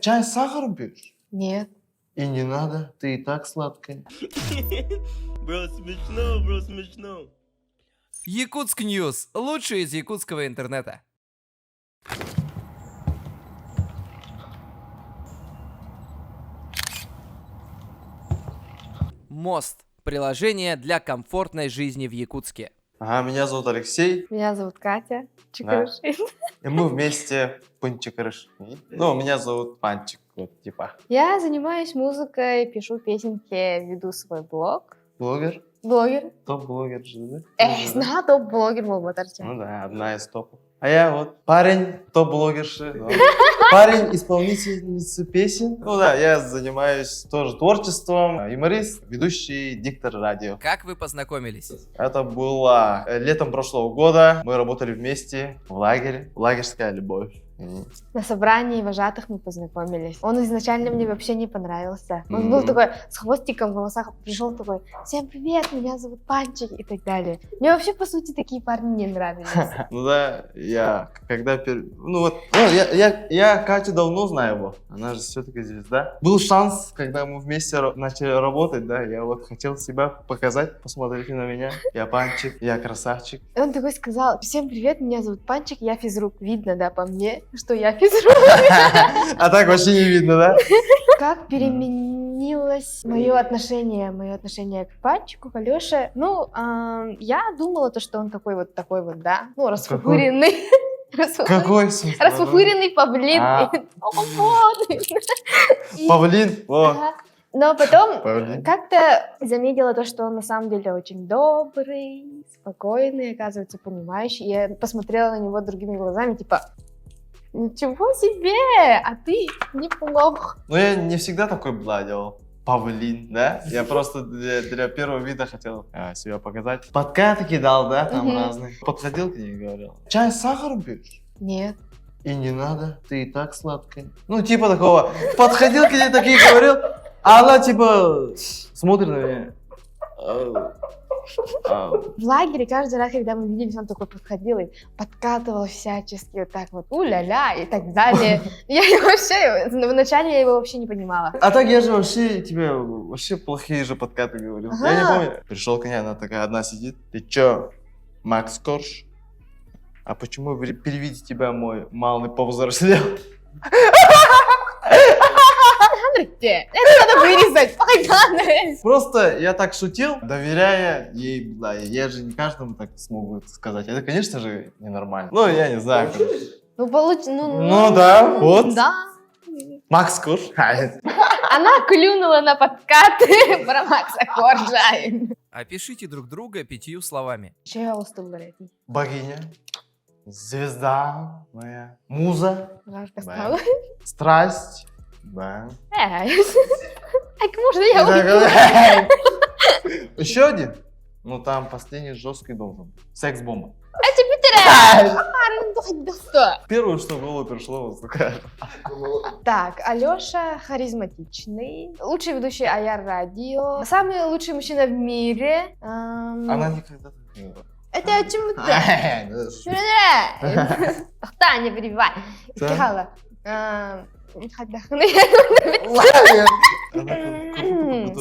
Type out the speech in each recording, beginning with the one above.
Чай с сахаром пьешь? Нет. И не надо, ты и так сладкая. Бро, смешно. Якутск Ньюс. Лучшее из якутского интернета. Мост. Приложение для комфортной жизни в Якутске. Ага, меня зовут Алексей, Меня зовут Катя Чикарышин. и мы вместе Панчикарыш. Ну, меня зовут Панчик, вот типа. Я занимаюсь музыкой, пишу песенки, веду свой блог. Блогер? Блогер. Топ-блогер же, да? Знаю, топ-блогер был Ну да, одна из топов. А я вот парень, топ-блогерши. Ну, парень, исполнительница песен. Ну да, я занимаюсь тоже творчеством. Юморист, ведущий, диктор радио. Как вы познакомились? Это было летом прошлого года. Мы работали вместе в лагере. Лагерская любовь. На собрании вожатых мы познакомились. Он изначально мне вообще не понравился. Он был такой с хвостиком в волосах, пришел такой: «Всем привет, меня зовут Панчик» и так далее. Мне вообще, по сути, такие парни не нравились. Ну да, я когда... я Катю давно знаю его. Она же все-таки звезда. Был шанс, когда мы вместе начали работать, да, я вот хотел себя показать, посмотрите на меня. Я Панчик, я красавчик. И он такой сказал: «Всем привет, меня зовут Панчик, я физрук». Видно, да, по мне, что я физрук. А так вообще не видно, да? Как переменилось мое отношение к Панчику, к Алёше? Ну, я думала, что он такой вот, да, ну, расфуфыренный. Какой? Расфуфыренный павлин. Павлин, вот. Ага. Но потом Павлин. как-то заметила то, что он на самом деле очень добрый, спокойный, оказывается, понимающий. Я посмотрела на него другими глазами, типа: ничего себе, а ты неплох. Ну я не всегда такой бладил. Павлин, да? Я просто для первого вида хотел себя показать. Подкаты кидал, да, там разные. Подходил к ней и говорил: чай с сахаром пьешь? Нет. И не надо, ты и так сладкая. Ну, типа такого. Подходил к ней, такие говорил, а она типа смотрит на меня. В лагере каждый раз, когда мы виделись, он такой подходил и подкатывал всячески вот так вот, у-ля-ля и так далее. Я вообще, вначале я его вообще не понимала. А так я же вообще тебе вообще плохие же подкаты говорил. Ага. Я не помню. Пришел к ней, она такая одна сидит. Ты чё, Макс Корж? А почему переведи тебя мой малый повзрослел? Это надо вырезать. Погнали. Просто я так шутил, доверяя ей, да, я же не каждому так смогу сказать. Это, конечно же, ненормально. Ну, я не знаю. Ну, Да, вот. Да. Макс Корж. Она клюнула на подкаты про Макса Коржа. Опишите друг друга 5 словами. Чего говорить? Богиня, звезда моя, муза, Жарко Б. стало. страсть. Да. Так можно я уйду? Еще один? Ну, там последний жесткий должен. Секс-бомба. Первое, что в голову пришло, вот такая. Так, Алёша харизматичный, лучший ведущий Аяр Радио, самый лучший мужчина в мире. Она никогда так не говорила. Это о чем-то. Та, не перебивай. Сказала.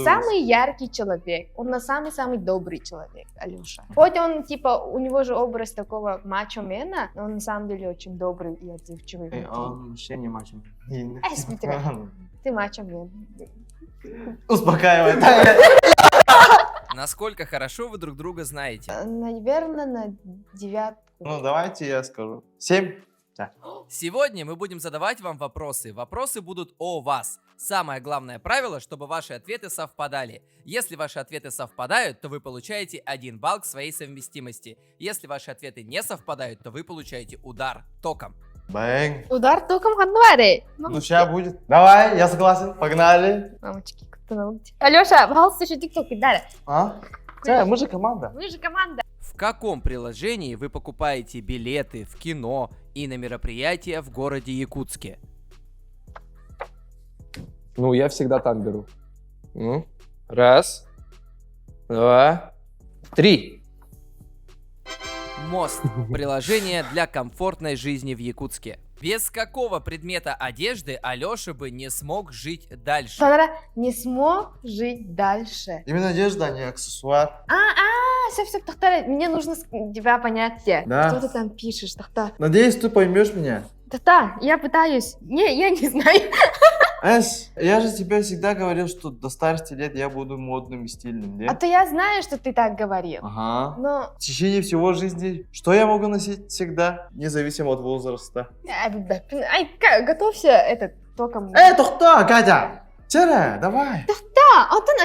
Самый яркий человек. Он на самый добрый человек, Алёша. Хоть он, типа, у него же образ такого мачо-мена, но он на самом деле очень добрый и отзывчивый. Он вообще не мачо. Ты мачо-мен. Успокаивает. Насколько хорошо вы друг друга знаете? Наверное, на 9. Ну, давайте я скажу. 7. Сегодня мы будем задавать вам вопросы. Вопросы будут о вас. Самое главное правило, чтобы ваши ответы совпадали. Если ваши ответы совпадают, то вы получаете 1 балл к своей совместимости. Если ваши ответы не совпадают, то вы получаете удар током. Бэнг. Удар током Ханваре. Ну, сейчас будет. Давай, я согласен. Погнали. Мамочки, кто на улице? Алёша, пожалуйста, еще тикток кидай. А? Мы же команда. Мы же команда. В каком приложении вы покупаете билеты в кино и на мероприятия в городе Якутске? Ну, я всегда там беру. Ну, 1, 2, 3. Мост. Приложение для комфортной жизни в Якутске. Без какого предмета одежды Алёша бы не смог жить дальше? Sonra не смог жить дальше. Именно одежда, а не аксессуар. Все, Тахтар, мне нужно тебя понять. Да. Что ты там пишешь, Тахтар? Надеюсь, ты поймешь меня. Тахтар, я пытаюсь. Я не знаю. Эс, я же тебе всегда говорил, что до старости лет я буду модным и стильным, А нет? то я знаю, что ты так говорил. Ага. Но... В течение всего жизни, что я могу носить всегда, независимо от возраста. Готовься этот током. Эй, тухта, Катя! Тире, давай. Да, а там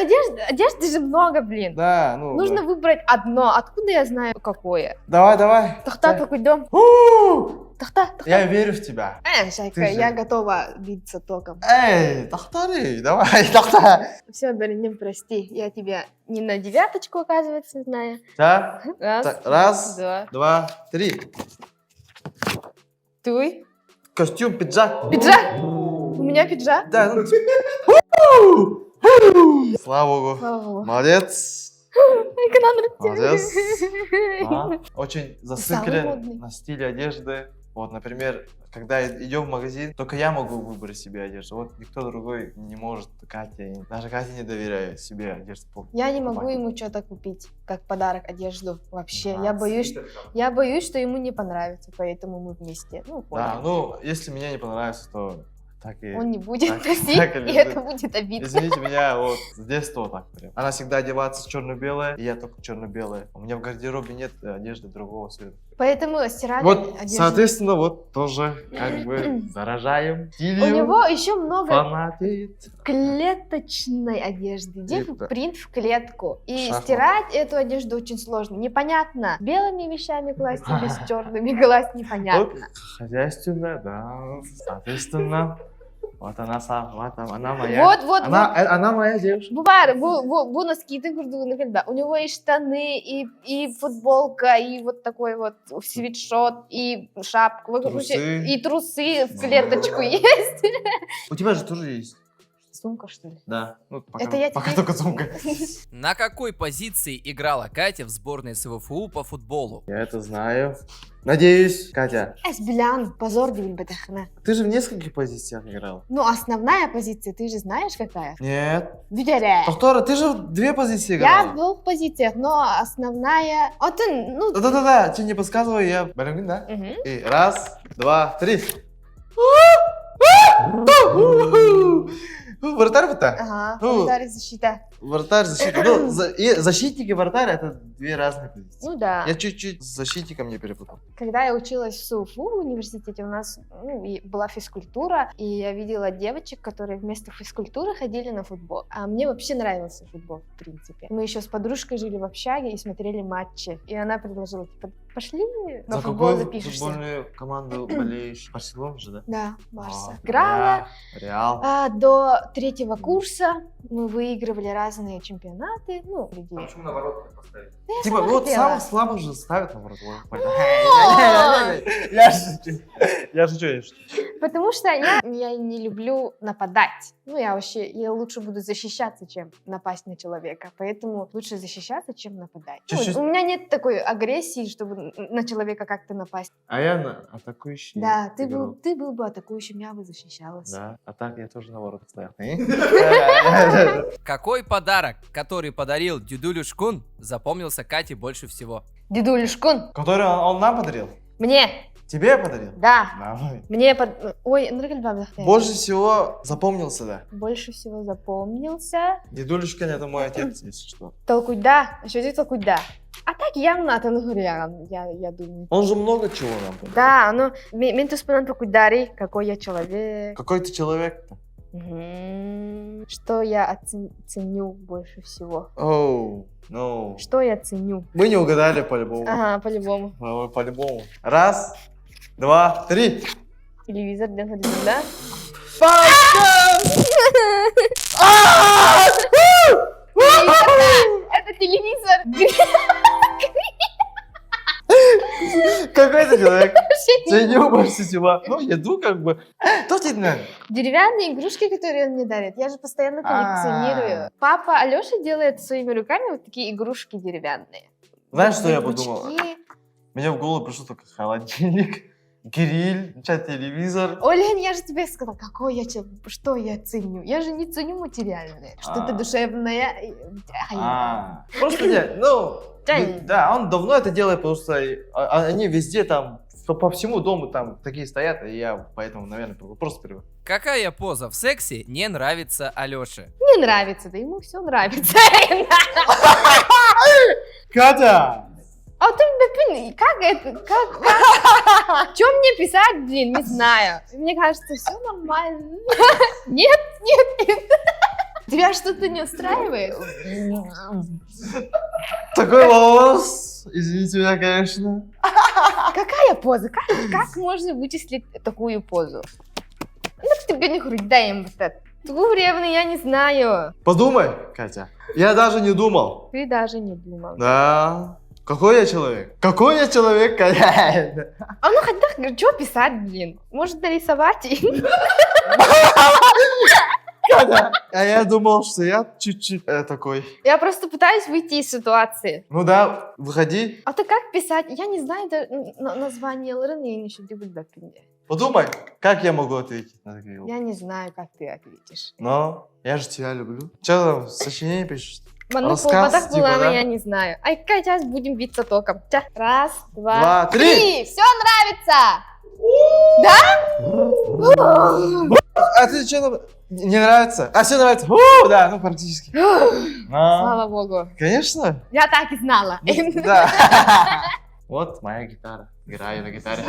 одежды же много, блин. Да, ну. Нужно да. выбрать одно. Откуда я знаю, какое? Давай. Тахта, какой дом? У! Тахта. Я верю в тебя. Шайка, Ты же- я готова биться током. Эй, тахтари, давай, тахта. Все, Берлин, прости. Я тебя не на 9, оказывается, знаю. Да? Раз, Так, раз. два. 2, 3. Ты? Костюм, пиджак. Пиджак? У меня пиджак? Да, ну. Слава Богу. Слава богу. Молодец. Экономно. Молодец. А, очень зациклен модный. на стиле одежды. Вот, например, когда идем в магазин, только я могу выбрать себе одежду. Вот никто другой не может. Катя, даже Катя не доверяет себе одежду. Я не могу ему что-то купить, как подарок, одежду. Вообще, А, я боюсь, что ему не понравится, поэтому мы вместе. Ну, Да, понял. ну, если мне не понравится, то так и... Он не будет так- носить, так и и лежит. это будет обидно. Извините меня, вот с детства так прям. Она всегда одевается черно-белое, и я только черно-белое. У меня в гардеробе нет одежды другого цвета. Поэтому стирать Вот, одежду. соответственно, вот тоже как бы заражаем стилью. У него еще много Фанатеет. клеточной одежды, где Это- принт в клетку. И Шахмат. стирать эту одежду очень сложно. Непонятно, белыми вещами класть или с черными класть, непонятно. Вот, хозяйственная, да, соответственно. Вот она моя. Вот. Она моя девушка. Bu носки gördüğünü когда. У него и штаны, и футболка, и вот такой вот свитшот, и шапка. Вот, короче, Трусы. и трусы в клеточку есть. У тебя же тоже есть. Сумка, что ли? Да. Ну, пока, Это я пока тебе- только сумка. На какой позиции играла Катя в сборной СВФУ по футболу? Я это знаю. Надеюсь, Катя. Эсбилян, позор değil бетахна. Ты же в нескольких позициях играл. Ну, основная позиция, ты же знаешь какая? Нет. Дюдере. Тохтора, ты же в две позиции Я играл. в двух позициях, но основная... Вот он, ну... Да-да-да, тебе не подсказывай, я... Балюнгин, да? Мгм. И раз, два, три. Вратарь вот так. Ага, Ну. удар и защита. Вратарь, защитник. Ну, и защитник и вратарь это две разные позиции. Ну да. Я чуть-чуть с защитником не перепутал. Когда я училась в СУФУ в университете, у нас и была физкультура, и я видела девочек, которые вместо физкультуры ходили на футбол. А мне вообще нравился футбол, в принципе. Мы еще с подружкой жили в общаге и смотрели матчи. И она предложила, типа, пошли на За футбол какую запишешься. футбольную команду болеешь? Барселона же, да? Да, Барса. А, Играла. Реал. До 3-го курса мы выигрывали разные чемпионаты. Ну, среди... Почему на ворот не поставить? Типа, сама вот хотела. самых слабых же ставят на вратаря. Я шучу. Потому что я не люблю нападать. Ну, я лучше буду защищаться, чем напасть на человека. Поэтому лучше защищаться, чем нападать. Ну, Чуть-чуть. у меня нет такой агрессии, чтобы на человека как-то напасть. А я на атакующий. Да, играл. ты был бы атакующим, я бы защищалась. Да, а так я тоже на ворот ставил. Какой подарок, который подарил Дюдулю Шкун, запомнился Кате больше всего? Дедуль Шкун, Который он нам подарил? мне, Тебе подарил? да, Давай. мне Ой, Нургальбам, Больше всего запомнился, да. больше всего запомнился. Дедулюшка это мой отец, если что. Толкуда, еще здесь толкуда. А так явно это Нургальбам, я думаю. Он же много чего нам подарил. Да, ну, мен туспанан толкудари, какой я человек. Какой ты человек-то? Мгм. Что я ценю больше всего? Оу, ну. Что я ценю? Мы не угадали по-любому. Ага, по-любому. По-любому. Раз, два, три. Телевизор, да? Это телевизор. Какой ты человек? Ценю больше всего. Ну, еду как бы. Что тебе надо? Деревянные игрушки, которые он мне дарит, я же постоянно коллекционирую. Папа Алёша делает своими руками вот такие игрушки деревянные. Знаешь, что я Ручки. подумал? Мне в голову пришло только холодильник. гриль, телевизор. Олень, я же тебе сказала, что я ценю? Я же не ценю материальное. Что-то душевное. Просто нет, ну, Да. да, он давно это делает, потому что они везде там, по всему дому там такие стоят, и я поэтому, наверное, просто привык. Какая поза в сексе не нравится Алёше? Не нравится, да ему все нравится. Катя! А ты, блин, как это, как? Что мне писать, блин, не знаю. Мне кажется, все нормально. Нет. Тебя что-то не устраивает? Такой вопрос, извините меня, конечно. Какая поза? Как можно вычислить такую позу? Ну, тебе не грудь, дай им вот это. Дуревный, я не знаю. Подумай, Катя. Я даже не думал. Ты даже не думал. Да. Какой я человек? Какой я человек, Катя? А ну хотя, что писать, блин? Может нарисовать? Катя. А я думал, что я чуть-чуть такой. Я просто пытаюсь выйти из ситуации. Ну да, выходи. А ты как писать? Я не знаю название Лорен, я еще не буду писать. Подумай, как я могу ответить на такие вопросы. Я не знаю, как ты ответишь. Но я же тебя люблю. Че там, сочинение пишешь? Ну, Рассказ, так типа, было, да? я не знаю. Ай, какая сейчас будем биться током. Раз, два, Два, три. Все нравится! А ты что, не нравится? А, все нравится? Да, ну практически. Слава богу. Конечно. Я так и знала. Да. Вот моя гитара. Играю на гитаре.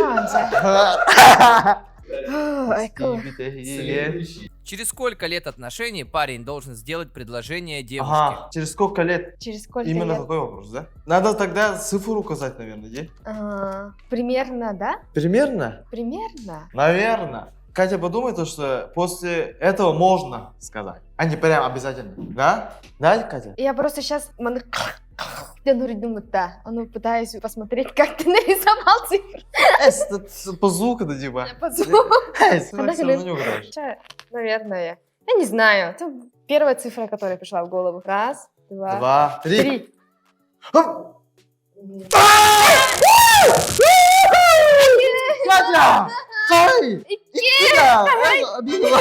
Ой, класс. Через сколько лет отношений парень должен сделать предложение девушке? Ага, через сколько лет? Через сколько Именно лет? такой вопрос, да? Надо тогда цифру указать, наверное, да? Примерно, да? Примерно? Примерно. Наверное. Катя, подумай то, что после этого можно сказать, а не прям обязательно. Да? Да, Катя? Я просто сейчас... Я думаю, да. Пытаюсь посмотреть, как ты нарисовал цифры. По звуку, да, типа. По звуку. Ты все равно не угадаешь. Наверное. Я не знаю. Это первая цифра, которая пришла в голову. Раз, два, Два, три. три. Катя! Ай! Катя! Обидела!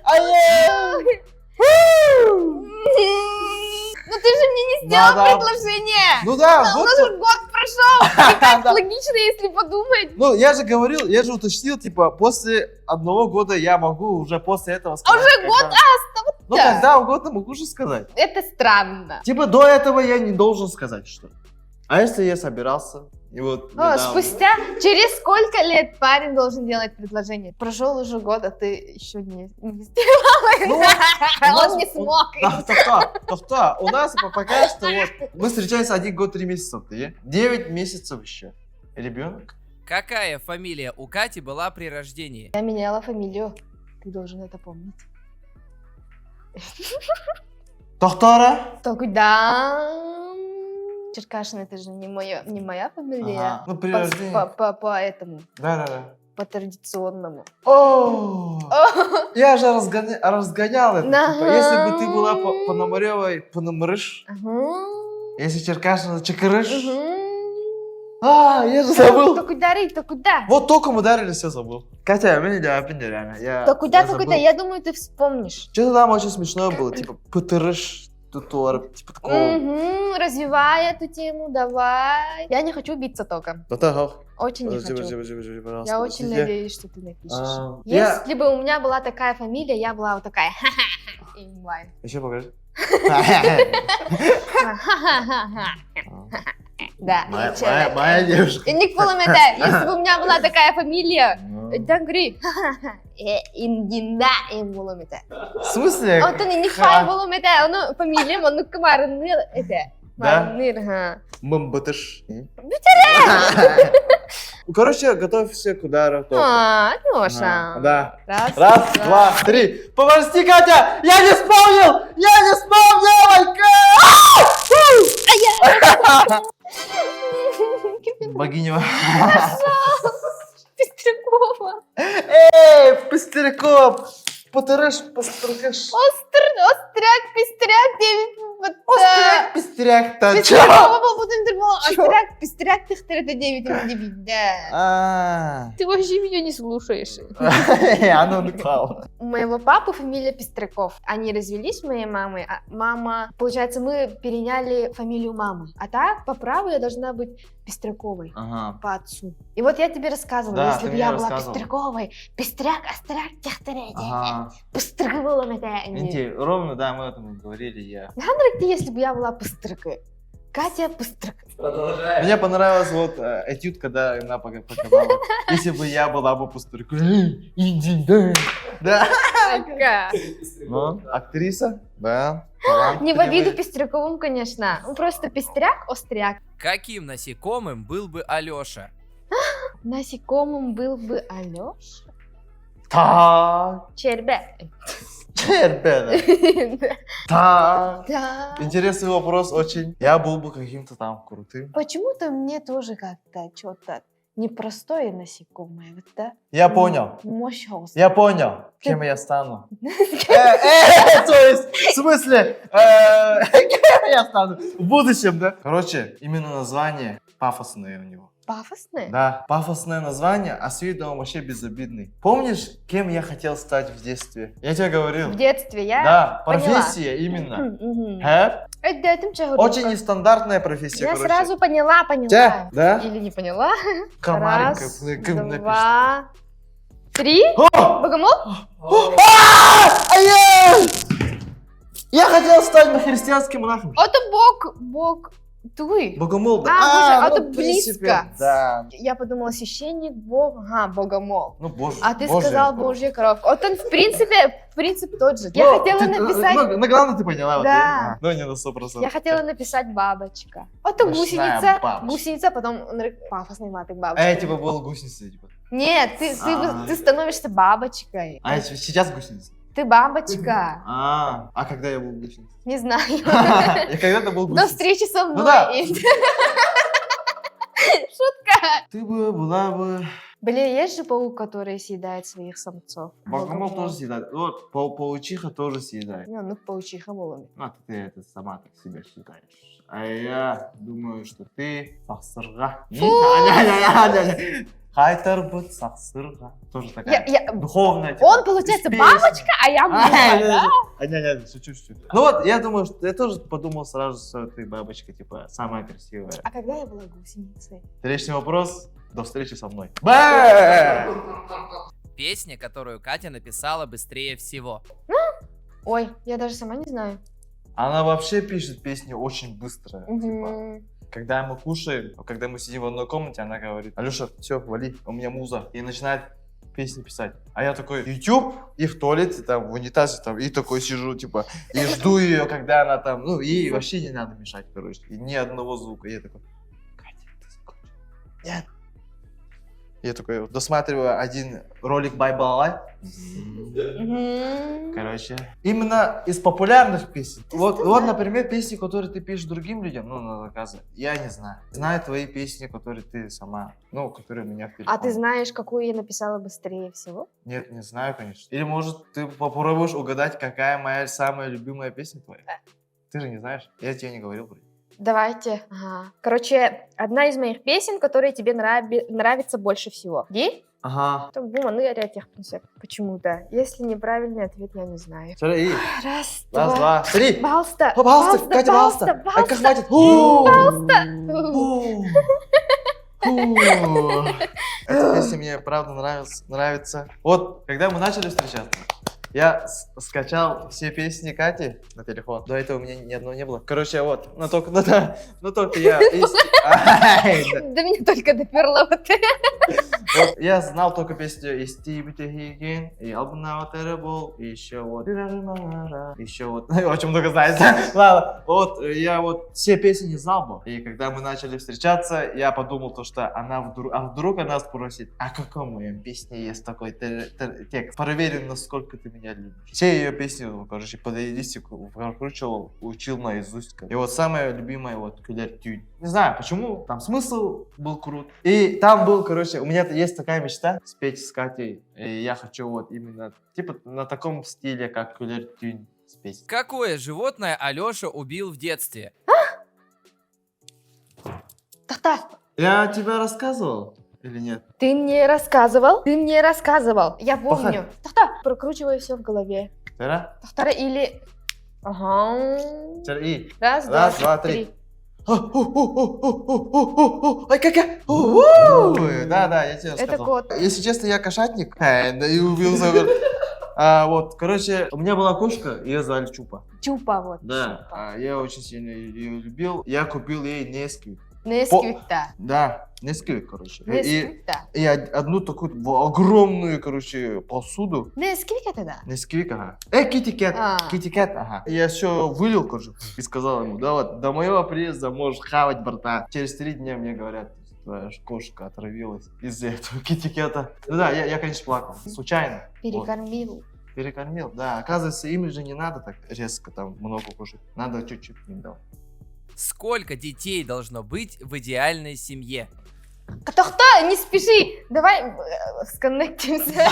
Ай! Ну ты же мне не сделал Да. предложение. Ну да, У вот. нас уже год прошел. И так Да. логично, если подумать. Ну, я же говорил, я же уточнил, типа, после 1 года я могу уже после этого сказать. Уже год остался? Ну, да. когда угодно могу же сказать. Это странно. Типа, до этого я не должен сказать, что. А если я собирался, и вот... О, недавно- спустя через сколько лет парень должен делать предложение? Прошел уже год, а ты еще не сделал. Ну, у нас- Он не смог. Да, у нас пока что вот... Мы встречаемся 1 год 3 месяца, да? 9 месяцев еще. Ребенок? Какая фамилия у Кати была при рождении? Я меняла фамилию. Ты должен это помнить. Тохтара? Так, да. Черкашин, это же не моя фамилия. Ага. Ну, при рождении. По этому, Да. по традиционному. О, я же разгонял это. Ага. Типа, если бы ты была Пономаревой, Пономарыш, Ага. если Черкашина, Чекарыш. Мгм. А, я же забыл. То куда, Рей, то куда? Вот током ударили, все забыл. Катя, меня не опять реально. То куда, то куда? Я думаю, ты вспомнишь. Что-то там очень смешное было, типа ПТРыш, Тутор, типа такого. Мгм, развивай эту тему, давай. Я не хочу биться током. Очень не хочу. Подожди, пожалуйста. Я очень надеюсь, что ты напишешь. Я... Если бы у меня была такая фамилия, я была вот такая. И онлайн. Еще покажи. Да, Моя девушка. И Ник Поломете, если бы у меня была такая фамилия, Дангри, Индина им Поломете. В смысле? Вот он не фай Поломете, он фамилия, он Камарныр, это. Да? Марныр, ха. Мамбатыш. Короче, готовься к удару. Леша. Да. Раз, Два, три. Подожди, Катя! Я не вспомнил! Богиня. Пестрякова. Эй, Пестряков! Потырыш, пострыкаш. Остряк, пестряк, Папа-то. Пестряк-то. Пестряк, папа, потом ты думала, остряк, пестряк, ты 9, да. А, Ты вообще меня не слушаешь. а ну напал. У моего папы фамилия Пестряков. Они развелись с моей мамой, а мама... Получается, мы переняли фамилию мамы. А так, по праву я должна быть Пестряковой. Ага. По отцу. И вот я тебе рассказывала, Да, если ты бы мне я была рассказывала. Пестряковой, Пестряк, остряк, тяхтаря, Ага. Пестряковала меня. Ровно, да, мы об этом говорили, я. Если бы я была Пестрякой. Катя Пестряк. Продолжай. Мне понравилось вот этюд, когда она показала. Если бы я была бы пустыркой. Иди, да. Да. Ну, актриса? Да. Не в обиду Пестряковым, конечно. Ну, просто Пестряк, остряк. Каким насекомым был бы Алёша? Насекомым был бы Алёша. Так. Чербя. Ребята. Так. Да. Интересный вопрос очень. Я был бы каким-то там крутым. Почему-то мне тоже как-то что-то непростое насекомое, вот, да? Я понял. Мощался. Я понял, кем я стану. То есть, в смысле, кем я стану? В будущем, да? Короче, именно название пафосное у него. Пафосное? Да, пафосное название, а с виду он вообще безобидный. Помнишь, кем я хотел стать в детстве? Я тебе говорил. В детстве я Да, поняла. профессия именно. Мгм. Э? Да, ты ничего Очень говоришь. нестандартная профессия, Я короче. сразу поняла. Тя, да? Или не поняла. Комаренко Раз, напишет. 2, 3. О! Богомол? Ай-яй! Я хотел стать христианским монахом. Это Бог твой. Богомол, да. А, ну, это в принципе, близко. Да. Я подумала, священник, Бог, Богомол. Ну, боже. А ты Божья. сказал Божья коровка. Вот он, в принципе, принцип тот же. Я Ну, хотела ты- написать... Ну, главное, ты поняла. вот Да. я. Ну, не на 100%. Я хотела написать бабочка. Это Ночная гусеница. бабочка. Гусеница, потом пафосный маток бабочка. А я типа был гусеницей, типа. Нет, ты становишься бабочкой. А я сейчас гусеница. Ты бабочка. А когда я был гусеницей? Не знаю. Я когда-то был До гусеницей. встречи со мной. Ну да. Шутка. Ты бы была бы... Блин, есть же паук, который съедает своих самцов. Богомол тоже съедает. Вот, паучиха тоже съедает. Не, ну паучиха волами. Ну, ты это сама так себя считаешь. А я думаю, что ты сахсырга. Хайтар бут сахсырга. Тоже такая духовная. типа, Он, получается, песня. бабочка, а я мама, да? Не, шучу. Ну вот, я думаю, что я тоже подумал сразу, что ты бабочка, типа, самая красивая. А когда я была гусеницей? Встречный вопрос. До встречи со мной. Песня, которую Катя написала быстрее всего. Ой, я даже сама не знаю. Она вообще пишет песни очень быстро. Типа, Мгм. когда мы кушаем, когда мы сидим в одной комнате, она говорит: Алеша, все, вали, у меня муза. И начинает песни писать. А я такой, YouTube, и в туалете, там, в унитазе, там, и такой сижу, типа, и жду ее, когда она там, ну, ей вообще не надо мешать, короче, и ни одного звука. И я такой, Катя, ты закончил? Нет. Я такой досматриваю один ролик Bye Bye. Мгм. Короче, именно из популярных песен. Вот, например, песни, которые ты пишешь другим людям, ну, на заказы, я не знаю. Знаю твои песни, которые ты сама, ну, которые у меня в А телефоне. ты знаешь, какую я написала быстрее всего? Нет, не знаю, конечно. Или, может, ты попробуешь угадать, какая моя самая любимая песня твоя? Ты же не знаешь. Я тебе не говорил вроде. Давайте. Ага. Короче, одна из моих песен, которая тебе нравится больше всего. Ди? Ага. Там было, ну, я тех концерт. Почему-то. Если неправильный ответ, я не знаю. Смотри, Раз, раз, два, три. Балста. О, Балста, Катя Балста. А как хватит? Балста. Эта песня мне правда нравится. Вот, когда мы начали встречаться, я скачал все песни Кати на телефон. До этого у меня ни одного не было. Короче, вот, но только я... Да мне только доперло вот это. Вот, я знал только песню «И Стиби Техиген», и «Албана Теребол», и еще вот... Еще вот... Очень много знаете. Ладно, вот, я вот все песни не знал бы. И когда мы начали встречаться, я подумал, то, что она вдруг она спросит, а какой моей песне есть такой текст? Проверим, насколько ты меня любишь. Все ее песни, короче, по плейлистику прокручивал, учил наизусть. И вот самая любимая вот «Кулер Тюнь». Не знаю, почему, там смысл был крут. И там был, короче, у меня есть такая мечта спеть с Катей. И я хочу вот именно, типа, на таком стиле, как «Кулер Тюнь» спеть. Какое животное Алёша убил в детстве? Тахта, Я тебе рассказывал или нет? ты мне рассказывал? Ты мне рассказывал. Я помню. Тахта, прокручиваю все в голове. Тера? Тахтара или... Ага. Тера и. Раз, Раз, два, два, три. три. Ай, как я... Да, я тебе Это рассказал. кот. Если честно, я кошатник. Да и убил за... Вот, короче, у меня была кошка, ее звали Чупа. Чупа вот. Да, я очень сильно ее любил. Я купил ей Несквик. Несквикта. Да, Несквик, короче. Несквикта. И одну такую огромную, короче, посуду. Несквик это да? Несквик, ага. Китикет. А. Китикет, ага. Я все вылил, короче, и сказал ему, да вот, до моего приезда можешь хавать, братан. Через 3 дня мне говорят, твоя кошка отравилась из-за этого китикета. Ну да, я конечно, плакал. Случайно. Вот. Перекормил. Перекормил, да. Оказывается, им же не надо так резко там много кушать. Надо чуть-чуть им дал. Сколько детей должно быть в идеальной семье? Тахта, не спеши. Давай сконнектимся.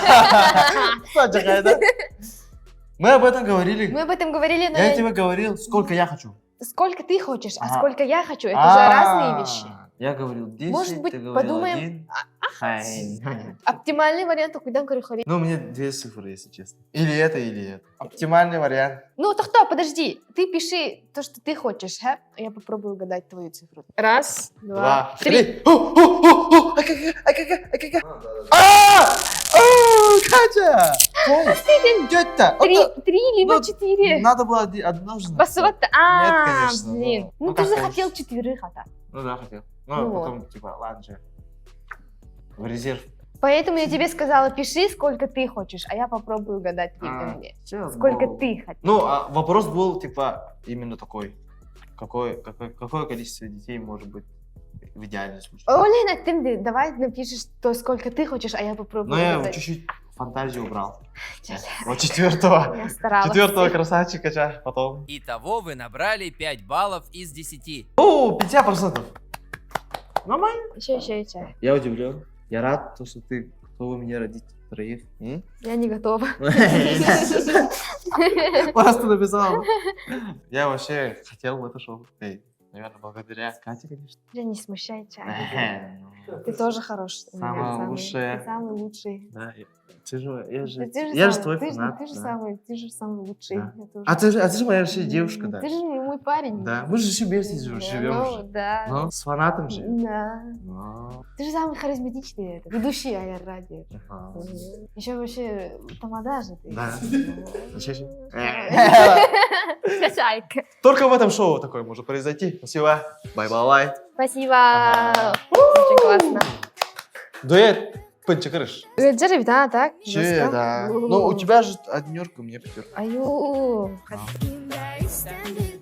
Мы об этом говорили. Мы об этом говорили, но Я тебе говорил, сколько я хочу. сколько ты хочешь, а Ага. сколько я хочу, это же разные вещи. Я говорил 10, Может быть, ты говорил подумаем- 1. Хай. Оптимальный вариант, куда говорить. Ну, мне 2 цифры, если честно. Или это. Оптимальный вариант. Ну, Тахта, подожди. Ты пиши то, что ты хочешь, а? Я попробую угадать твою цифру. Раз, два, 2, три. 3. Катя! Тетя! Три либо Ну, четыре. Надо было одно же. Басовато. Нет, конечно, Блин. ну, Ну, ну, ты как же хочешь. хотел четверых, а так. Ну да, хотел. Ну Ну, вот. потом, типа, ладно же. В резерв. Поэтому я тебе сказала, пиши, сколько ты хочешь, а я попробую угадать мне. Сколько ты хочешь. Ну, а вопрос был, типа, именно такой. Какое количество детей может быть в идеальном случае? Олена, ты давай напишешь то, сколько ты хочешь, а я попробую Но я угадать. чуть-чуть фантазию убрал. Чуть-чуть. Вот четвертого. Я старалась. Четвертого красавчика, ча, потом. Итого вы набрали 5 баллов из 10. О, 50%. Нормально. Еще. Я удивлен. Я рад, то, что ты готова мне родить троих. Я не готова. Просто написал. Я вообще хотел в это шоу. Наверное, благодаря Кате, конечно. Я не смущай, чай. Ну, Ты тоже хорош. у меня Самая самый- лучшая. Ты самый лучший. Да, ты же, я же Ты твой ты фанат. Ты же да. самый лучший. Да. Я тоже. А ты же моя вообще девушка, да? Ты же мой парень. Да, мы же вместе Ну, живем. да. Ну, с фанатом же. Да. Ну, Ты же самый харизматичный ведущий Айар Радио. ага. Еще вообще тамада же ты. Да. Вообще же. Скачайка. Только в этом шоу такое может произойти. Спасибо. Бай-бай. Спасибо. Ага. Очень классно. Дуэт. Панчакрыш. Джерри, да, так? Че, Жестко? да. Ну, у тебя же однерка, у меня пятерка. Аю. А. Standing